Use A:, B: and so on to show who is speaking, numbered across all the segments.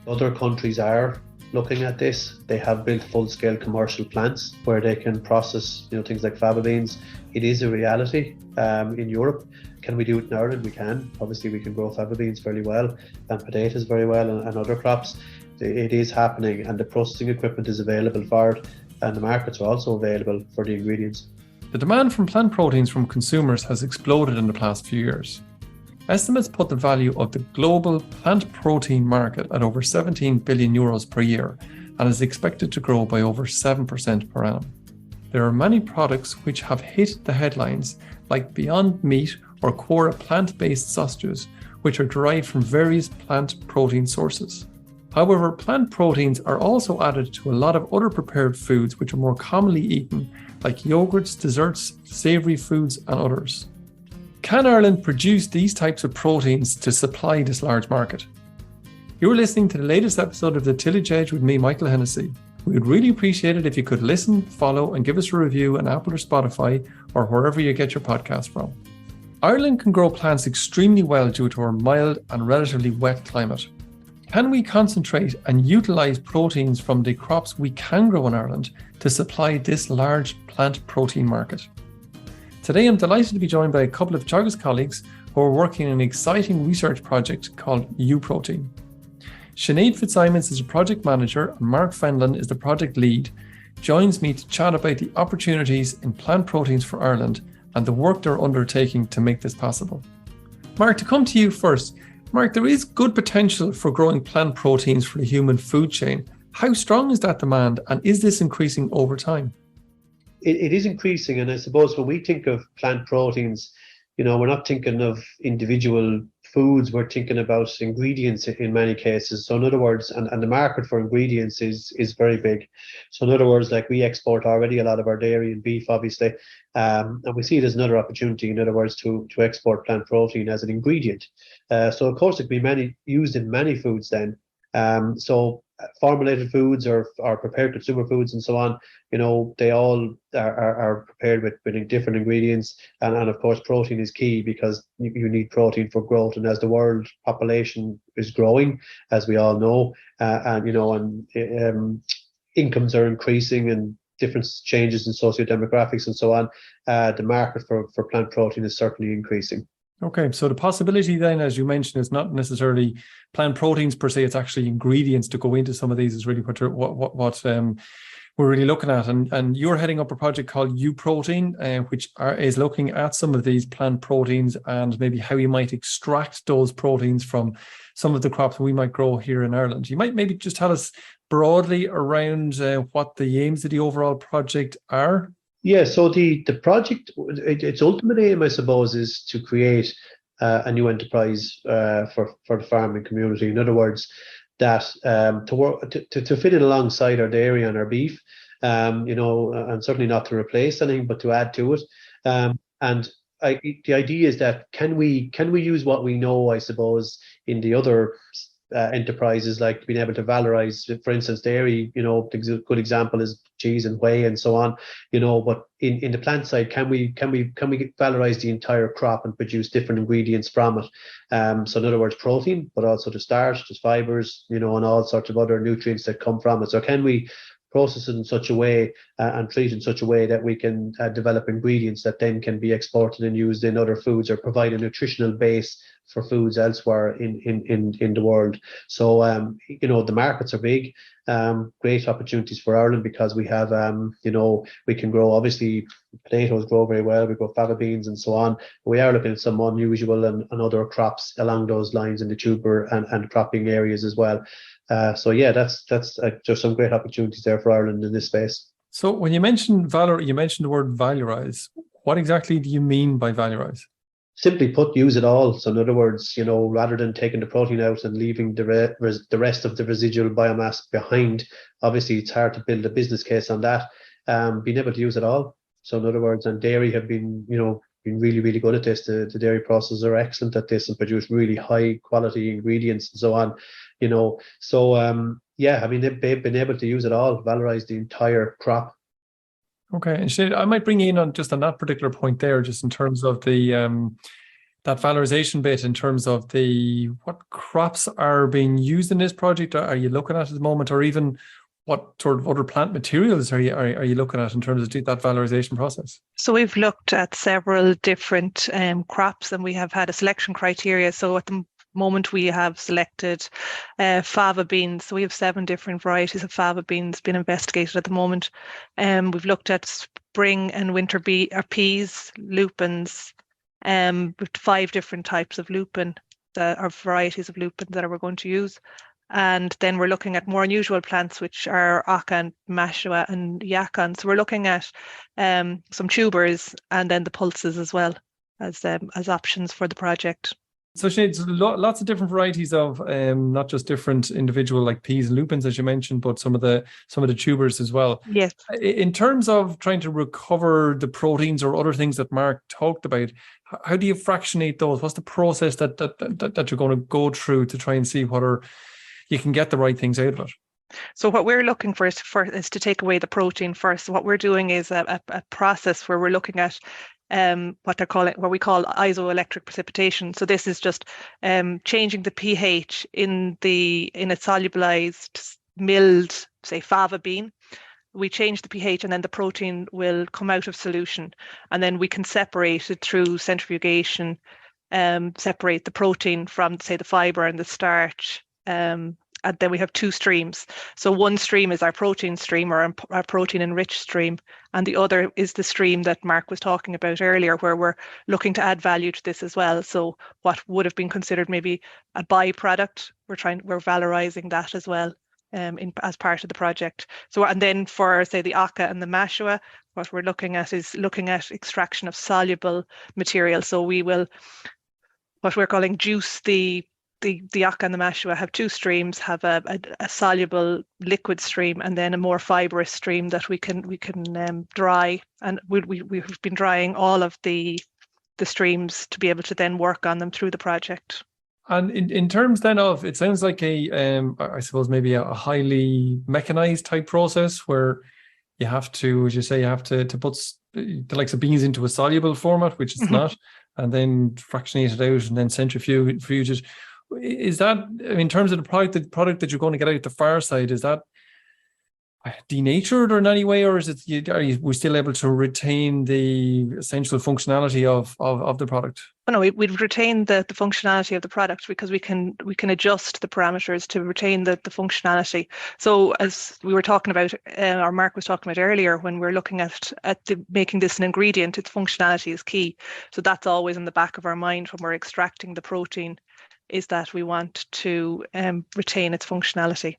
A: Other countries are looking at this. They have built full-scale commercial plants where they can process, things like fava beans. It is a reality in Europe. Can we do it in Ireland? We can. Obviously, we can grow fava beans fairly well and potatoes very well and other crops. It is happening, and the processing equipment is available for it, and the markets are also available for the ingredients.
B: The demand from plant proteins from consumers has exploded in the past few years. Estimates put the value of the global plant protein market at over 17 billion euros per year and is expected to grow by over 7% per annum. There are many products which have hit the headlines, like Beyond Meat or Quora plant-based sausages, which are derived from various plant protein sources. However, plant proteins are also added to a lot of other prepared foods which are more commonly eaten, like yogurts, desserts, savoury foods, and others. Can Ireland produce these types of proteins to supply this large market? You're listening to the latest episode of the Tillage Edge with me, Michael Hennessy. We would really appreciate it if you could listen, follow, and give us a review on Apple or Spotify or wherever you get your podcast from. Ireland can grow plants extremely well due to our mild and relatively wet climate. Can we concentrate and utilise proteins from the crops we can grow in Ireland to supply this large plant protein market? Today, I'm delighted to be joined by a couple of Teagasc colleagues who are working on an exciting research project called U-Protein. Sinead Fitzsimons is a project manager and Mark Fenelon is the project lead, joins me to chat about the opportunities in plant proteins for Ireland and the work they're undertaking to make this possible. Mark, to come to you first. Mark, there is good potential for growing plant proteins for the human food chain. How strong is that demand, and is this increasing over time?
A: It is increasing, and I suppose when we think of plant proteins, we're not thinking of individual foods, we're thinking about ingredients in many cases. So in other words, and the market for ingredients is very big. So in other words, like we export already a lot of our dairy and beef, obviously, and we see it as another opportunity, in other words, to export plant protein as an ingredient. So of course it can be used in many foods then. So formulated foods or prepared consumer foods and so on, they all are prepared with different ingredients, and of course protein is key because you need protein for growth, and as the world population is growing, as we all know, and incomes are increasing and different changes in socio-demographics and so on, the market for plant protein is certainly increasing.
B: Okay, so the possibility then, as you mentioned, is not necessarily plant proteins per se, it's actually ingredients to go into some of these is really what we're really looking at. And you're heading up a project called U-Protein, which is looking at some of these plant proteins and maybe how you might extract those proteins from some of the crops we might grow here in Ireland. You might maybe just tell us broadly around what the aims of the overall project are.
A: Yeah, so the project, its ultimate aim, I suppose, is to create a new enterprise for the farming community. In other words, that to work to fit in alongside our dairy and our beef, and certainly not to replace anything, but to add to it. The idea is that can we use what we know, I suppose, in the other enterprises, like being able to valorize, for instance, dairy. A good example is cheese and whey and so on. But in the plant side, can we valorize the entire crop and produce different ingredients from it? So in other words, protein, but also the starch, the fibers, and all sorts of other nutrients that come from it. So can we process it in such a way and treat it in such a way that we can develop ingredients that then can be exported and used in other foods or provide a nutritional base for foods elsewhere in the world. So the markets are big, great opportunities for Ireland because we have we can grow, obviously potatoes grow very well, we grow fava beans and so on. We are looking at some unusual and other crops along those lines in the tuber and cropping areas as well. So yeah, that's there's some great opportunities there for Ireland in this space.
B: So when you mentioned you mentioned the word valorize. What exactly do you mean by valorize?
A: Simply put, use it all. So in other words, rather than taking the protein out and leaving the rest of the residual biomass behind, obviously it's hard to build a business case on that. Being able to use it all. So in other words, and dairy have been really, really good at this. The dairy processors are excellent at this and produce really high quality ingredients and so on. Yeah, I mean, they've been able to use it all, valorize the entire crop.
B: Okay, and Sinead, I might bring you in on that particular point there, just in terms of the That valorization bit in terms of what crops are being used in this project are you looking at the moment, or even what sort of other plant materials are you looking at in terms of that valorization process?
C: So we've looked at several different crops, and we have had a selection criteria. So at the moment we have selected fava beans. So we have 7 different varieties of fava beans being investigated at the moment. We've looked at spring and winter peas, lupins, with 5 different types of lupin that are varieties of lupin that we're going to use. And then we're looking at more unusual plants, which are aca and mashua and yacon. So we're looking at some tubers and then the pulses as well as options for the project.
B: So Sinead, lots of different varieties of not just different individual like peas and lupins as you mentioned, but some of the tubers as well.
C: Yes.
B: In terms of trying to recover the proteins or other things that Mark talked about, how do you fractionate those? What's the process that you're going to go through to try and see whether you can get the right things out of it?
C: So what we're looking for is to take away the protein first. What we're doing is a process where we're looking at what we call isoelectric precipitation. So this is just changing the pH in a solubilized milled, say, fava bean. We change the pH and then the protein will come out of solution, and then we can separate it through centrifugation, separate the protein from, say, the fiber and the starch. And then we have 2 streams. So one stream is our protein stream, or our protein enriched stream, and the other is the stream that Mark was talking about earlier, where we're looking to add value to this as well. So what would have been considered maybe a byproduct, we're valorizing that as well as part of the project. So, and then for, say, the aca and the mashua, what we're looking at is extraction of soluble material. So we will, what we're calling juice the aca and the mashua have 2 streams, have a soluble liquid stream and then a more fibrous stream that we can dry. And we've been drying all of the streams to be able to then work on them through the project.
B: And in terms then of, it sounds like I suppose maybe a highly mechanized type process where you have to, as you say, to put the likes of beans into a soluble format, which it's not, and then fractionate it out and then centrifuge it. Is that, in terms of the product that you're going to get out the far side, is that denatured or in any way, or is it, are we still able to retain the essential functionality of the product?
C: Oh, no, we've retained the functionality of the product, because we can adjust the parameters to retain the functionality. So as we were talking about, or Mark was talking about earlier, when we're looking at making this an ingredient, its functionality is key. So that's always in the back of our mind when we're extracting the protein, is that we want to retain its functionality.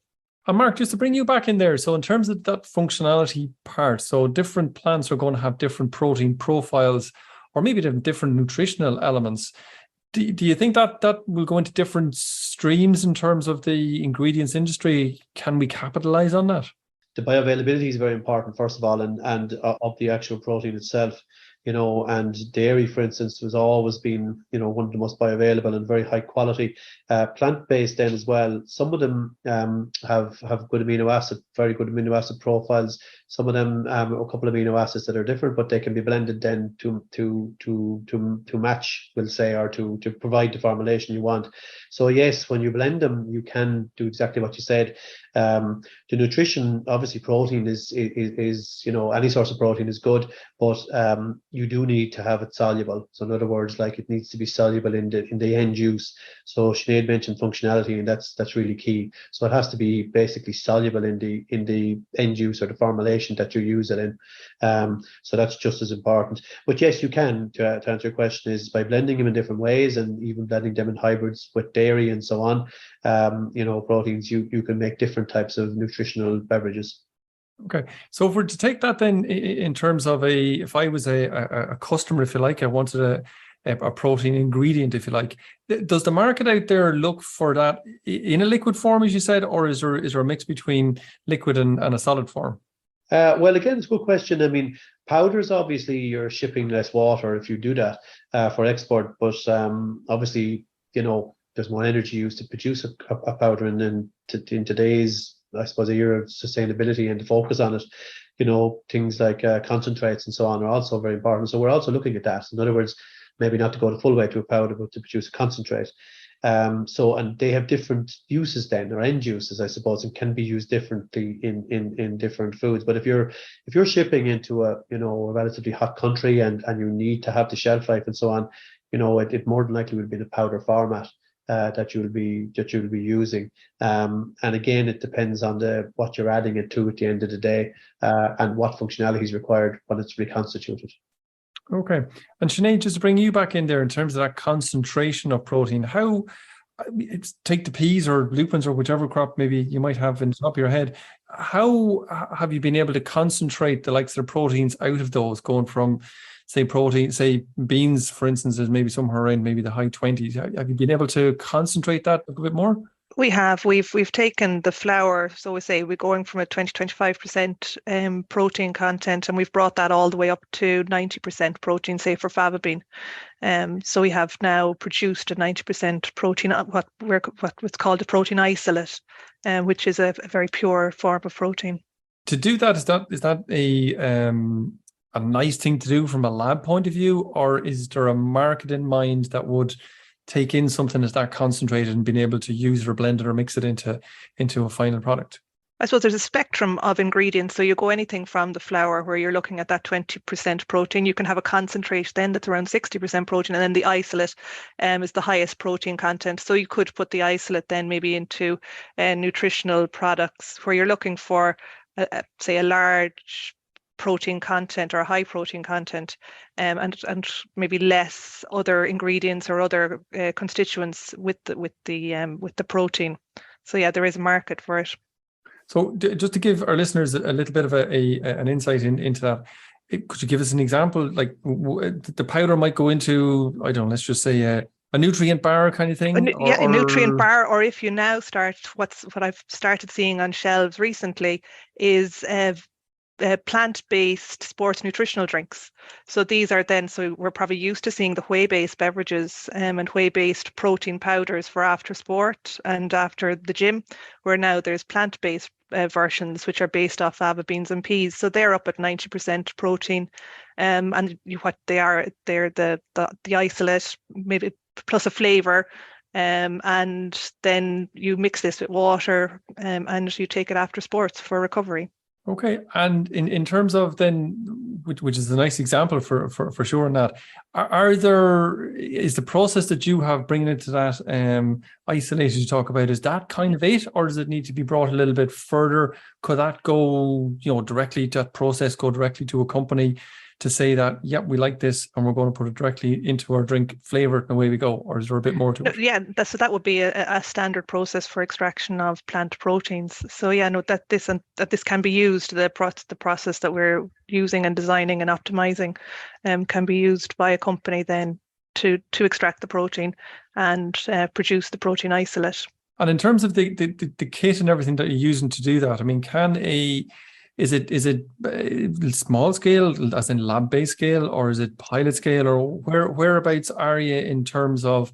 B: And Mark, just to bring you back in there, so in terms of that functionality part, so different plants are going to have different protein profiles, or maybe different nutritional elements. Do you think that will go into different streams in terms of the ingredients industry? Can we capitalize on that?
A: The bioavailability is very important, first of all, and of the actual protein itself. And dairy, for instance, was always been, one of the most bioavailable and very high quality. Plant-based then as well. Some of them have good very good amino acid profiles. Some of them a couple of amino acids that are different, but they can be blended then to match, we'll say, or to provide the formulation you want. So yes, when you blend them, you can do exactly what you said. The nutrition, obviously, protein is any source of protein is good, but you do need to have it soluble. So in other words, like, it needs to be soluble in the end use. So Sinead mentioned functionality, and that's really key. So it has to be basically soluble in the end use, or the formulation that you use it in. So that's just as important. But yes, you can, to answer your question, is by blending them in different ways, and even blending them in hybrids with dairy and so on. Proteins, you can make different types of nutritional beverages.
B: Okay, so if we're to take that then in terms of if I was a customer, if you like, I wanted a protein ingredient, if you like, does the market out there look for that in a liquid form, as you said, or is there a mix between liquid and a solid form?
A: Well, again, it's a good question. I mean, powders, obviously, you're shipping less water if you do that for export, but obviously, there's more energy used to produce a powder, and then in today's, I suppose, a year of sustainability and the focus on it, things like concentrates and so on are also very important. So we're also looking at that. In other words, maybe not to go the full way to a powder, but to produce a concentrate. And they have different uses then, or end uses, I suppose, and can be used differently in different foods. But if you're shipping into a relatively hot country and you need to have the shelf life and so on, it more than likely will be the powder format that you'll be using. And again, it depends on what you're adding it to at the end of the day, and what functionality is required when it's reconstituted.
B: Okay. And Sinead, just to bring you back in there in terms of that concentration of protein, take the peas or lupins or whichever crop maybe you might have in the top of your head, how have you been able to concentrate the likes of the proteins out of those, going from, say beans, for instance, is maybe somewhere around maybe the high 20s. Have you been able to concentrate that a bit more?
C: We have. We've taken the flour, so we're going from a 20-25% protein content, and we've brought that all the way up to 90% protein, say for fava bean. So we have now produced a 90% protein, what's called a protein isolate, which is a very pure form of protein.
B: To do that, is that a nice thing to do from a lab point of view, or is there a market in mind that would take in something that's that concentrated and being able to use it or blend it or mix it into a final product?
C: I suppose there's a spectrum of ingredients. So you go anything from the flour, where you're looking at that 20% protein. You can have a concentrate then that's around 60% protein, and then the isolate is the highest protein content. So you could put the isolate then maybe into nutritional products where you're looking for, say, a large protein content or a high protein content, and maybe less other ingredients or other constituents with the protein. So yeah, there is a market for it.
B: So just to give our listeners a little bit of an insight into that, could you give us an example? Like the powder might go into, I don't know, let's just say a nutrient bar kind of thing?
C: A nutrient bar, or if you now start, what I've started seeing on shelves recently is plant-based sports nutritional drinks. So these are then, so we're probably used to seeing the whey-based beverages and whey-based protein powders for after sport and after the gym, where now there's plant-based versions which are based off fava beans and peas. So they're up at 90% protein, and what they are, they're the isolate, maybe plus a flavor. And then you mix this with water, and you take it after sports for recovery.
B: Okay, and in terms of then, which is a nice example for sure on that, is the process that you have bringing it to that isolate you talk about, is that kind of it, or does it need to be brought a little bit further? Could that go, directly to that process, go directly to a company to say that, yep, we like this and we're going to put it directly into our drink, flavor it, and away we go? Or is there a bit more to it?
C: Yeah, that would be a standard process for extraction of plant proteins. So yeah, no, that this can be used, the process that we're using and designing and optimizing can be used by a company then to extract the protein and produce the protein isolate. And
B: in terms of the kit and everything that you're using to do that, I mean, is it small scale, as in lab-based scale, or is it pilot scale, or whereabouts are you in terms of,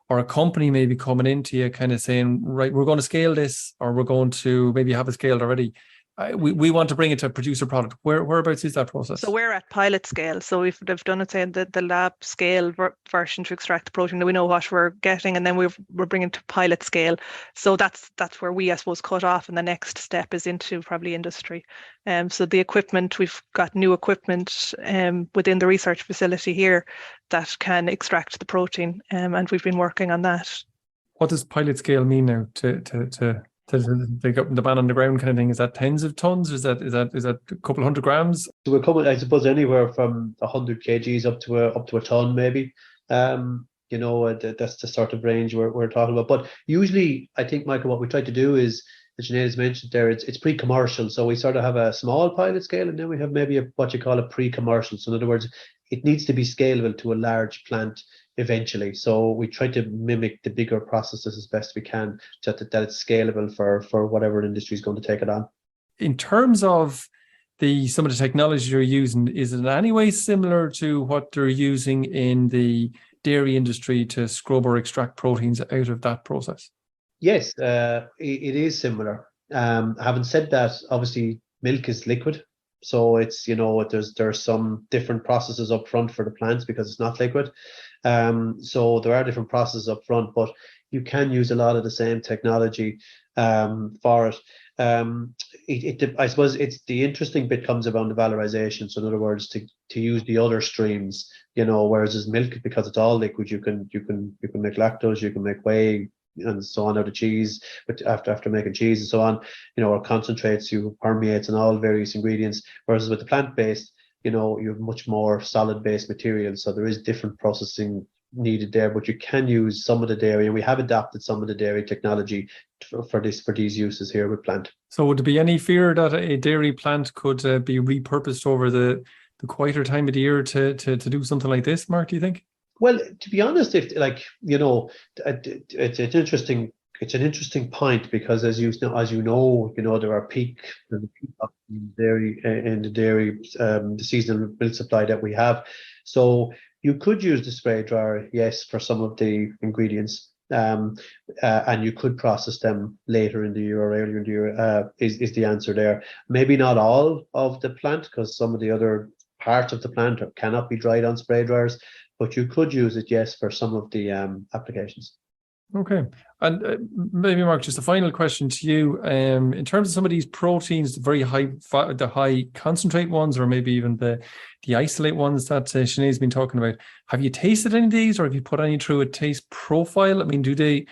B: or a company maybe coming into you kind of saying, right, we're going to scale this, or we're going to maybe have it scaled already. We want to bring it to produce a product. Whereabouts is that process?
C: So we're at pilot scale. So they've done it, say, the lab scale version to extract the protein. We know what we're getting, and then we're bringing to pilot scale. So that's where we, I suppose, cut off, and the next step is into probably industry. So the equipment, we've got new equipment within the research facility here that can extract the protein, and we've been working on that.
B: What does pilot scale mean now to take up the man on the ground kind of thing? Is that tens of tons? Is that a couple hundred grams?
A: So we're coming, I suppose, anywhere from 100 kgs up to a ton, maybe. That's the sort of range we're talking about. But usually, I think, Michael, what we try to do is, as Sinead has mentioned there, it's pre-commercial. So we sort of have a small pilot scale, and then we have maybe what you call a pre-commercial. So in other words, it needs to be scalable to a large plant eventually. So we try to mimic the bigger processes as best we can, so that it's scalable for whatever industry is going to take it on.
B: In terms of some of the technology you're using, is it in any way similar to what they're using in the dairy industry to scrub or extract proteins out of that process?
A: Yes, it is similar. Having said that, obviously milk is liquid, So it's, there's some different processes up front for the plants because it's not liquid. So there are different processes up front, but you can use a lot of the same technology for it. I suppose it's the interesting bit comes around the valorization. So in other words, to use the other streams, whereas as milk, because it's all liquid, you can make lactose, you can make whey, and so on, out of cheese, but after making cheese and so on, or concentrates, you permeates and all various ingredients. Whereas with the plant-based, you have much more solid-based material, so there is different processing needed there, but you can use some of the dairy, and we have adapted some of the dairy technology for these uses here with plant.
B: So would there be any fear that a dairy plant could be repurposed over the quieter time of the year to do something like this, Mark, do you think?
A: Well, to be honest, if it's interesting. It's an interesting point because as you know, there are peak in the dairy the seasonal milk supply that we have. So you could use the spray dryer, yes, for some of the ingredients, and you could process them later in the year or earlier in the year. Is the answer there? Maybe not all of the plant, because some of the other parts of the plant cannot be dried on spray dryers. But you could use it, yes, for some of the applications.
B: Okay. And maybe, Mark, just a final question to you. In terms of some of these proteins, the high concentrate ones, or maybe even the isolate ones that Sinead's been talking about, have you tasted any of these, or have you put any through a taste profile? I mean, do they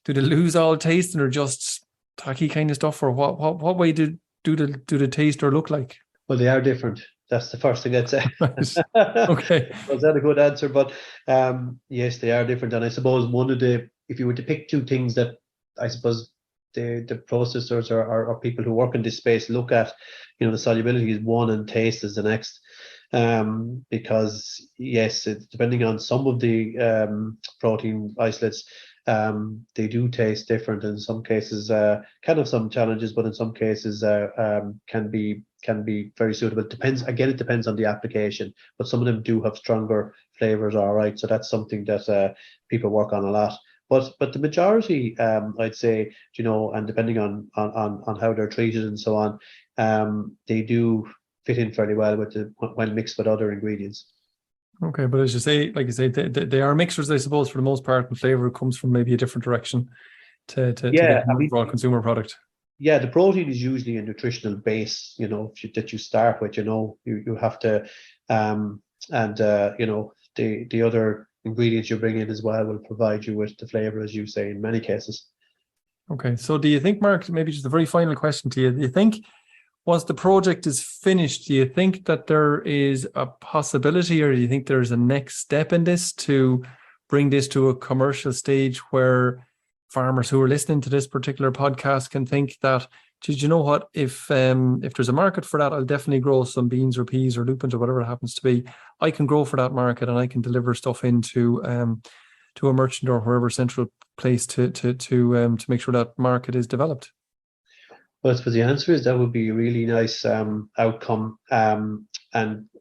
B: lose all taste and are just tacky kind of stuff, or what way do the taste or look like?
A: Well, they are different. That's the first thing I'd say.
B: Okay.
A: Was that a good answer? But yes, they are different. And I suppose if you were to pick two things that I suppose the processors or people who work in this space look at, the solubility is one and taste is the next. Because yes, depending on some of the protein isolates, they do taste different. In some cases, can have some challenges, but in some cases, can be very suitable. It depends on the application, but some of them do have stronger flavors. All right, so that's something that people work on a lot. But the majority, I'd say, and depending on how they're treated and so on, they do fit in fairly well when mixed with other ingredients.
B: Okay, but as you say, like you say, they are mixtures, I suppose, for the most part, and flavor comes from maybe a different direction to get an overall consumer product.
A: Yeah, the protein is usually a nutritional base, that you start with. You have to, the other ingredients you bring in as well will provide you with the flavor, as you say, in many cases.
B: Okay, so do you think, Mark, maybe just a very final question to you, do you think once the project is finished, do you think that there is a possibility, or do you think there's a next step in this to bring this to a commercial stage where farmers who are listening to this particular podcast can think that, did you know what, if there's a market for that, I'll definitely grow some beans or peas or lupins or whatever it happens to be. I can grow for that market and I can deliver stuff into to a merchant or wherever central place to make sure that market is developed.
A: Well, I suppose the answer is that would be a really nice outcome. And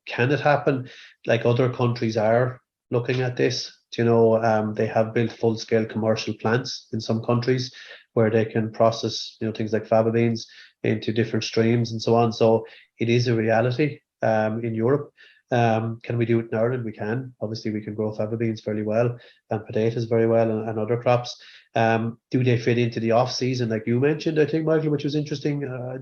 A: can it happen? Like other countries are looking at this. They have built full-scale commercial plants in some countries where they can process, things like fava beans into different streams and so on. So it is a reality in Europe. Can we do it in Ireland? We can. Obviously, we can grow fava beans fairly well and potatoes very well and other crops. Do they fit into the off season, like you mentioned? I think, Michael, which was interesting.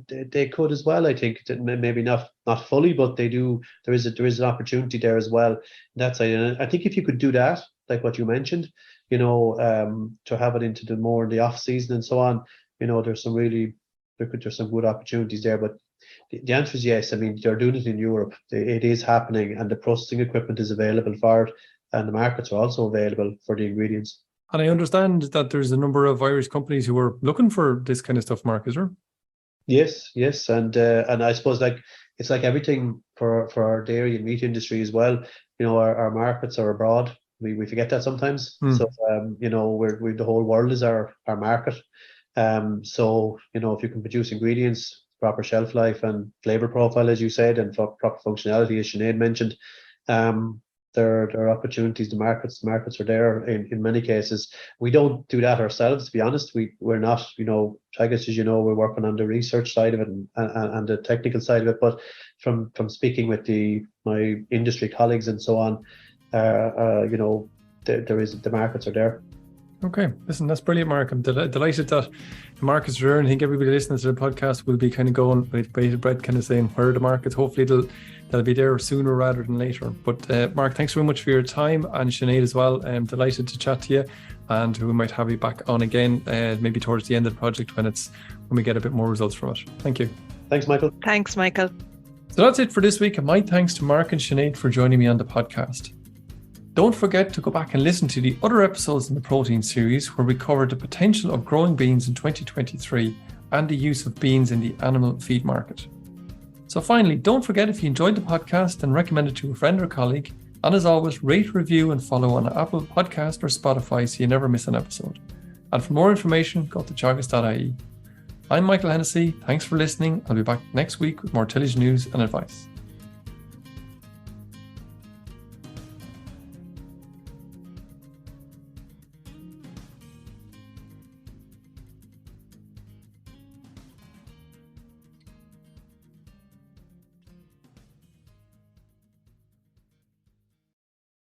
A: They could as well. I think maybe not fully, but they do. There is an opportunity there as well. That's I think if you could do that, like what you mentioned, to have it into the off season and so on. There's some good opportunities there, but. The answer is yes. I mean, they're doing it in Europe. It is happening, and the processing equipment is available for it, and the markets are also available for the ingredients.
B: And I understand that there's a number of Irish companies who are looking for this kind of stuff, Mark, is there?
A: Yes, and I suppose it's like everything for our dairy and meat industry as well. Our markets are abroad. We forget that sometimes. So we're the whole world is our market. So if you can produce ingredients, proper shelf life and flavor profile, as you said, and proper functionality, as Sinead mentioned, there are opportunities. The markets are there in many cases. We don't do that ourselves, to be honest. We're not, Teagasc, as you know, we're working on the research side of it and the technical side of it. But from speaking with my industry colleagues and so on, the markets are there.
B: Okay, listen, that's brilliant, Mark. I'm delighted that the markets are there, and I think everybody listening to the podcast will be kind of going with bated breath, kind of saying, where are the markets? Hopefully they'll be there sooner rather than later. But Mark, thanks very much for your time, and Sinead as well. I'm delighted to chat to you, and we might have you back on again, maybe towards the end of the project when we get a bit more results from it. Thank you.
A: Thanks, Michael.
C: Thanks, Michael.
B: So that's it for this week, and my thanks to Mark and Sinead for joining me on the podcast. Don't forget to go back and listen to the other episodes in the protein series where we covered the potential of growing beans in 2023 and the use of beans in the animal feed market. So finally, don't forget, if you enjoyed the podcast, then recommend it to a friend or colleague. And as always, rate, review and follow on Apple Podcast or Spotify so you never miss an episode. And for more information, go to teagasc.ie. I'm Michael Hennessy. Thanks for listening. I'll be back next week with more tillage news and advice.